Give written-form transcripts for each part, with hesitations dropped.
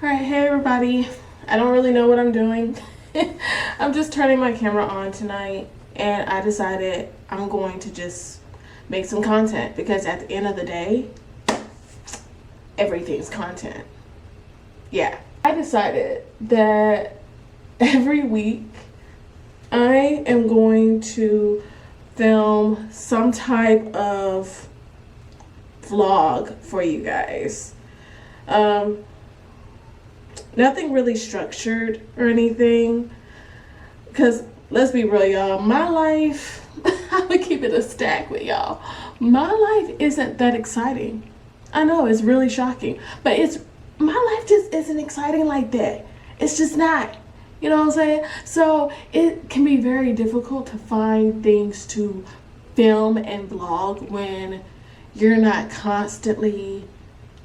Alright, hey everybody. I don't really know what I'm doing. I'm just turning my camera on tonight and I decided I'm going to just make some content because at the end of the day, everything's content. Yeah. I decided that every week I am going to film some type of vlog for you guys. Nothing really structured or anything, because let's be real, y'all, my life, I'm gonna keep it a stack with y'all, my life isn't that exciting. I know it's really shocking, but my life just isn't exciting like that. It's just not, you know what I'm saying? So it can be very difficult to find things to film and vlog when you're not constantly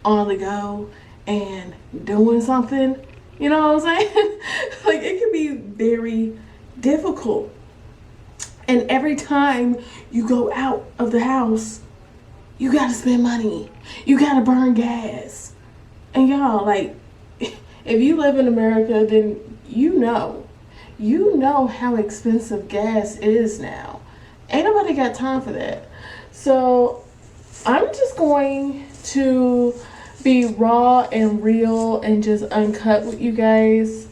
on the go and doing something, you know what I'm saying? Like, it can be very difficult. And every time you go out of the house, you gotta spend money. You gotta burn gas. And y'all, like, if you live in America, then you know how expensive gas is now. Ain't nobody got time for that. So I'm just going to be raw and real and just uncut with you guys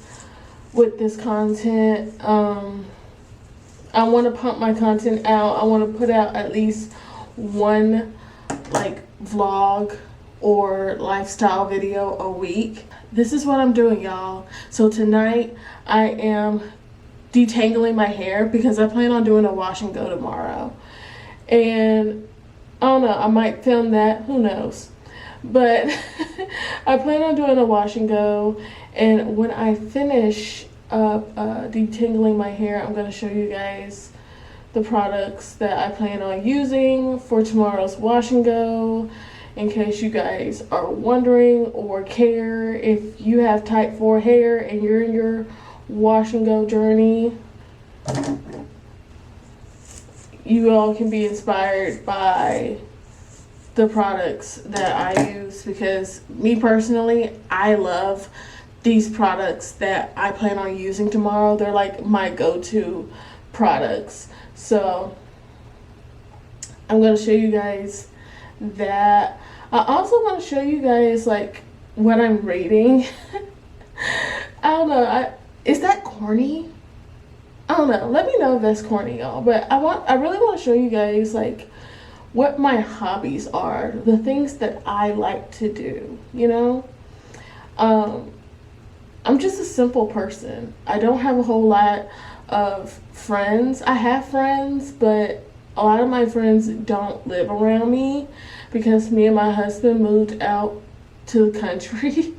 with this content. I want to pump my content out. I want to put out at least one like vlog or lifestyle video a week. This is what I'm doing, y'all. So tonight I am detangling my hair because I plan on doing a wash and go tomorrow. And I don't know, I might film that, who knows. But I plan on doing a wash and go, and when I finish up detangling my hair, I'm going to show you guys the products that I plan on using for tomorrow's wash and go, in case you guys are wondering or care if you have type 4 hair and you're in your wash and go journey. You all can be inspired by the products that I use, because me personally, I love these products that I plan on using tomorrow. They're like my go-to products. So I'm going to show you guys that. I also want to show you guys like what I'm rating. I don't know, is that corny? I don't know, let me know if that's corny, y'all. But I really want to show you guys like what my hobbies are, the things that I like to do, you know? I'm just a simple person. I don't have a whole lot of friends. I have friends, but a lot of my friends don't live around me because me and my husband moved out to the country.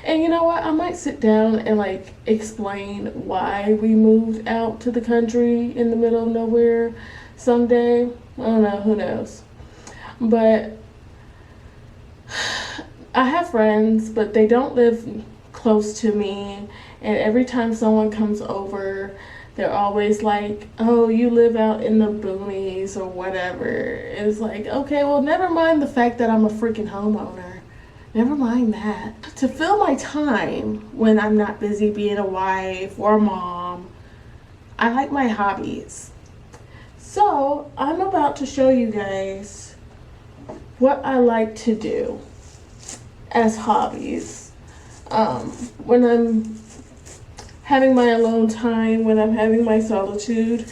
And you know what? I might sit down and like explain why we moved out to the country in the middle of nowhere someday. I don't know, who knows. But I have friends, but they don't live close to me. And every time someone comes over, they're always like, oh, you live out in the boonies or whatever. It's like, okay, well, never mind the fact that I'm a freaking homeowner. Never mind that. To fill my time when I'm not busy being a wife or a mom, I like my hobbies. So I'm about to show you guys what I like to do as hobbies. When I'm having my alone time, when I'm having my solitude,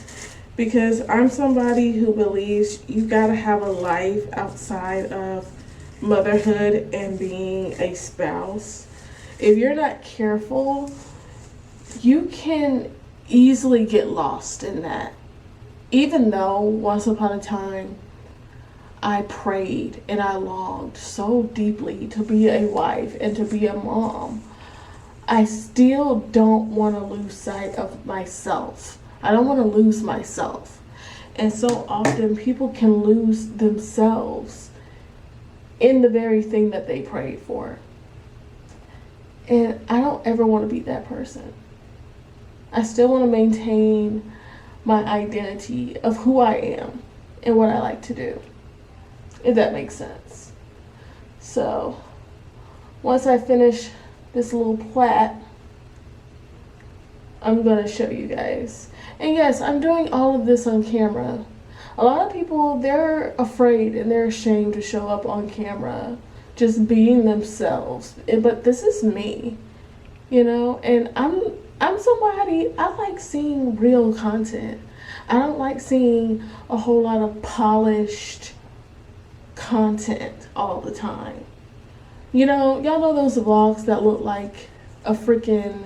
because I'm somebody who believes you gotta have a life outside of motherhood and being a spouse. If you're not careful, you can easily get lost in that. Even though once upon a time I prayed and I longed so deeply to be a wife and to be a mom, I still don't want to lose sight of myself. I don't want to lose myself. And so often people can lose themselves in the very thing that they prayed for. And I don't ever want to be that person. I still want to maintain my identity of who I am and what I like to do, if that makes sense. So once I finish this little plait, I'm gonna show you guys. And yes, I'm doing all of this on camera. A lot of people, they're afraid and they're ashamed to show up on camera, just being themselves. But this is me, you know, and I'm somebody, I like seeing real content. I don't like seeing a whole lot of polished content all the time. You know, y'all know those vlogs that look like a freaking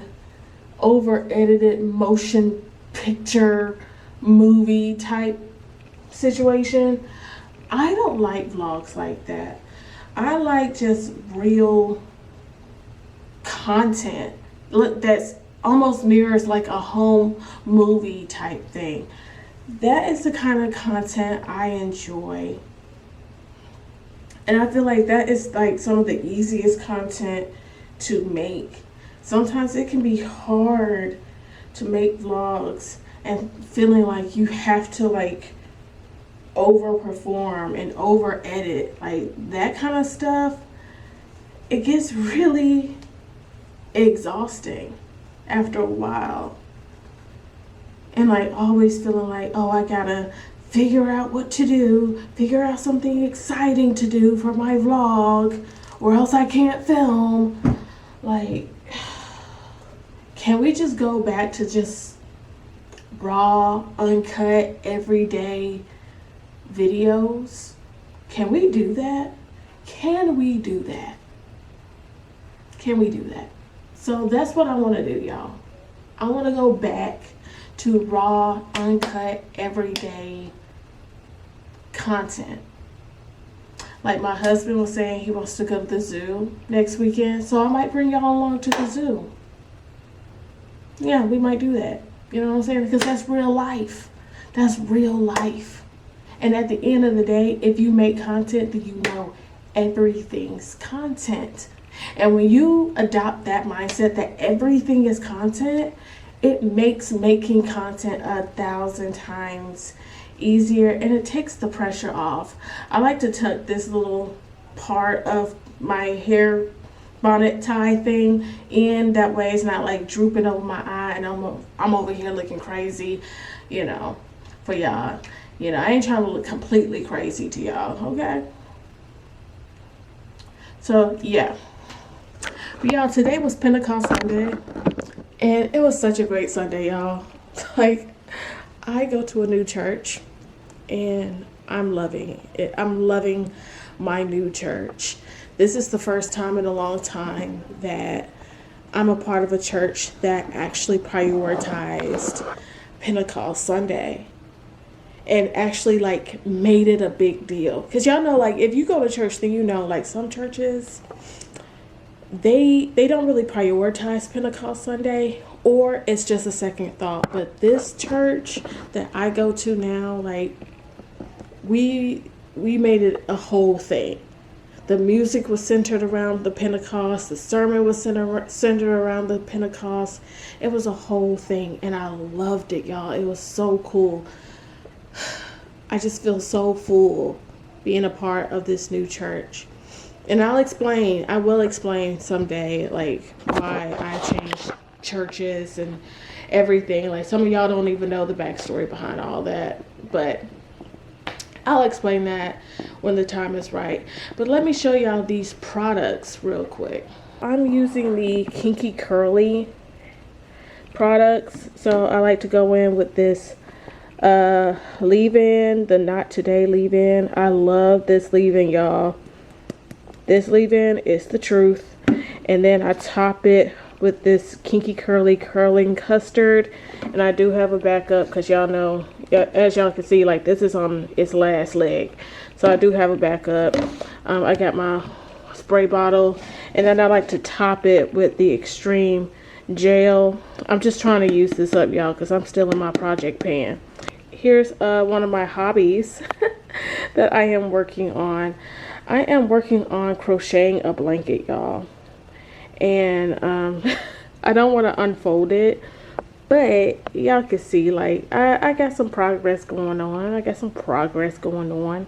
over edited motion picture movie type situation? I don't like vlogs like that. I like just real content. Look, that's almost mirrors like a home movie type thing. That is the kind of content I enjoy. And I feel like that is like some of the easiest content to make. Sometimes it can be hard to make vlogs and feeling like you have to like overperform and over edit, like that kind of stuff. It gets really exhausting after a while. And like always feeling like, oh, I gotta figure out what to do, figure out something exciting to do for my vlog, or else I can't film. Like, can we just go back to just raw, uncut, everyday videos? Can we do that? Can we do that? Can we do that? So that's what I want to do, y'all. I want to go back to raw, uncut, everyday content. Like my husband was saying, he wants to go to the zoo next weekend, so I might bring y'all along to the zoo. Yeah, we might do that. You know what I'm saying? Because that's real life. That's real life. And at the end of the day, if you make content, then you know everything's content. And when you adopt that mindset that everything is content, it makes making content 1,000 times easier, and it takes the pressure off. I like to tuck this little part of my hair bonnet tie thing in, that way it's not like drooping over my eye and I'm over here looking crazy, you know, for y'all. You know, I ain't trying to look completely crazy to y'all, okay? So yeah, but y'all, today was Pentecost Sunday, and it was such a great Sunday, y'all. Like, I go to a new church and I'm loving it. I'm loving my new church. This is the first time in a long time that I'm a part of a church that actually prioritized Pentecost Sunday and actually like made it a big deal. Because y'all know, like, if you go to church, then you know, like, some churches, they don't really prioritize Pentecost Sunday, or it's just a second thought. But this church that I go to now, like, we made it a whole thing. The music was centered around the Pentecost. The sermon was centered around the Pentecost. It was a whole thing, and I loved it, y'all. It was so cool. I just feel so full being a part of this new church. And I will explain someday, like, why I changed churches and everything. Like, some of y'all don't even know the backstory behind all that, but I'll explain that when the time is right. But let me show y'all these products real quick. I'm using the Kinky Curly products. So I like to go in with this leave-in, the Not Today leave-in. I love this leave-in, y'all. This leave-in is the truth. And then I top it with this Kinky Curly curling custard. And I do have a backup because y'all know, as y'all can see, like, this is on its last leg. So I do have a backup. I got my spray bottle, and then I like to top it with the Extreme Gel. I'm just trying to use this up, y'all, because I'm still in my project pan. Here's one of my hobbies that I am working on. I am working on crocheting a blanket, y'all. And I don't want to unfold it, but y'all can see, like, I got some progress going on.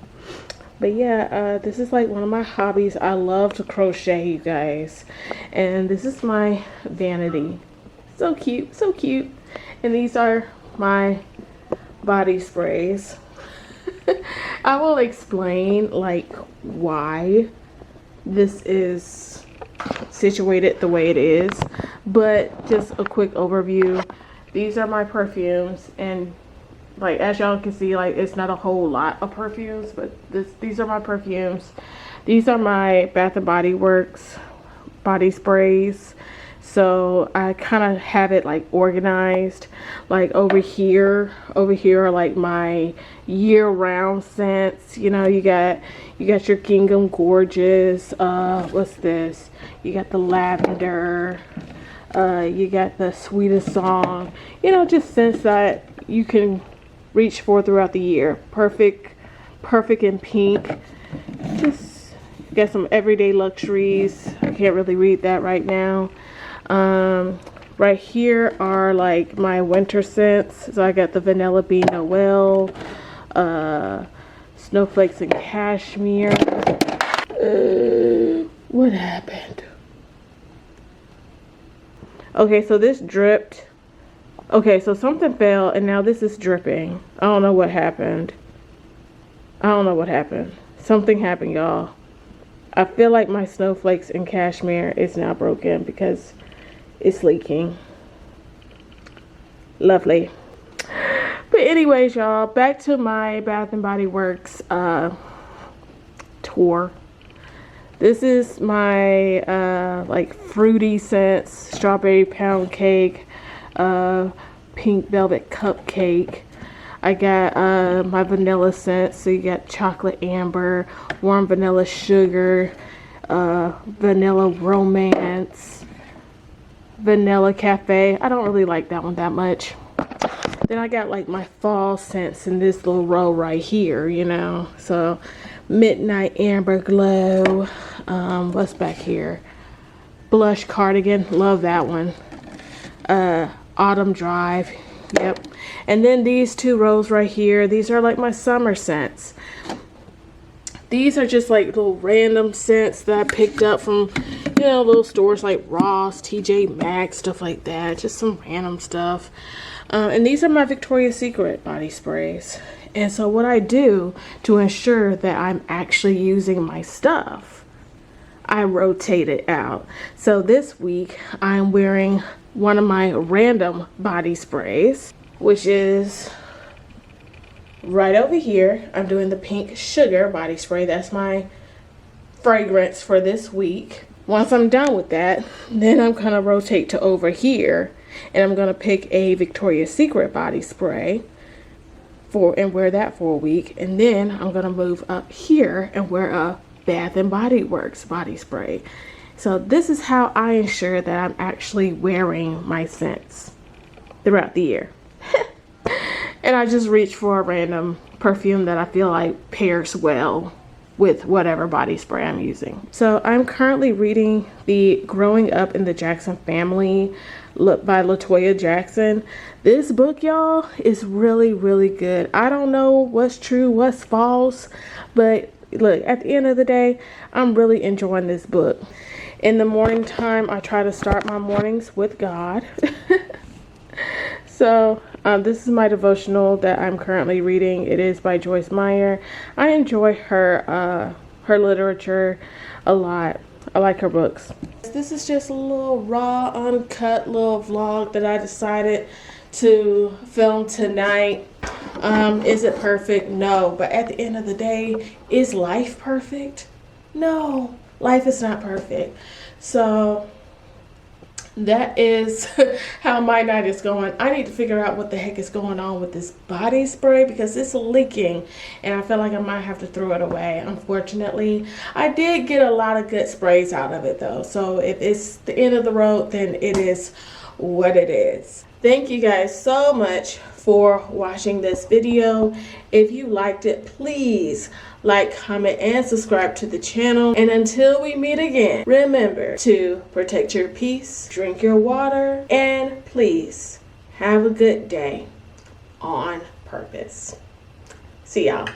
But yeah, this is like one of my hobbies. I love to crochet, you guys. And this is my vanity. So cute, so cute. And these are my body sprays. I will explain like why this is situated the way it is, but just a quick overview. These are my perfumes, and like as y'all can see, like it's not a whole lot of perfumes, but these are my perfumes. These are my Bath and Body Works body sprays. So I kind of have it like organized. Like over here are like my year-round scents. You know, you got your Gingham Gorgeous. What's this? You got the lavender. You got the Sweetest Song. You know, just scents that you can reach for throughout the year. Perfect in pink. Just got some Everyday Luxuries. I can't really read that right now. Right here are like my winter scents. So I got the Vanilla Bean Noel, Snowflakes and Cashmere. What happened? Okay, so this dripped. Okay, so something fell and now this is dripping. I don't know what happened. Something happened, y'all. I feel like my Snowflakes and Cashmere is now broken because it's leaking. Lovely. But anyways, y'all, back to my Bath and Body Works tour. This is my like fruity scents, strawberry pound cake, pink velvet cupcake. I got my vanilla scents. So you got chocolate amber, warm vanilla sugar, vanilla romance, vanilla cafe. I don't really like that one that much. Then I got like my fall scents in this little row right here, you know. So midnight amber glow. What's back here? Blush cardigan. Love that one. Autumn drive. Yep. And then these two rows right here, these are like my summer scents. These are just like little random scents that I picked up from, you know, little stores like Ross, TJ Maxx, stuff like that. Just some random stuff. And these are my Victoria's Secret body sprays. And so what I do to ensure that I'm actually using my stuff, I rotate it out. So this week I'm wearing one of my random body sprays, which is right over here. I'm doing the Pink Sugar body spray. That's my fragrance for this week. Once I'm done with that, then I'm gonna rotate to over here and I'm gonna pick a Victoria's Secret body spray and wear that for a week. And then I'm gonna move up here and wear a Bath and Body Works body spray. So this is how I ensure that I'm actually wearing my scents throughout the year. And I just reach for a random perfume that I feel like pairs well with whatever body spray I'm using. So I'm currently reading the Growing Up in the Jackson Family by Latoya Jackson. This book, y'all, is really, really good. I don't know what's true, what's false, but look, at the end of the day, I'm really enjoying this book. In the morning time, I try to start my mornings with God. So this is my devotional that I'm currently reading. It is by Joyce Meyer. I enjoy her literature a lot. I like her books. This is just a little raw, uncut little vlog that I decided to film tonight. Is it perfect? No. But at the end of the day, is life perfect? No. Life is not perfect. So that is how my night is going. I need to figure out what the heck is going on with this body spray because it's leaking and I feel like I might have to throw it away. Unfortunately, I did get a lot of good sprays out of it though. So if it's the end of the road, then it is what it is. Thank you guys so much for watching this video. If you liked it, please like, comment, and subscribe to the channel. And until we meet again, remember to protect your peace, drink your water, and please have a good day on purpose. See y'all.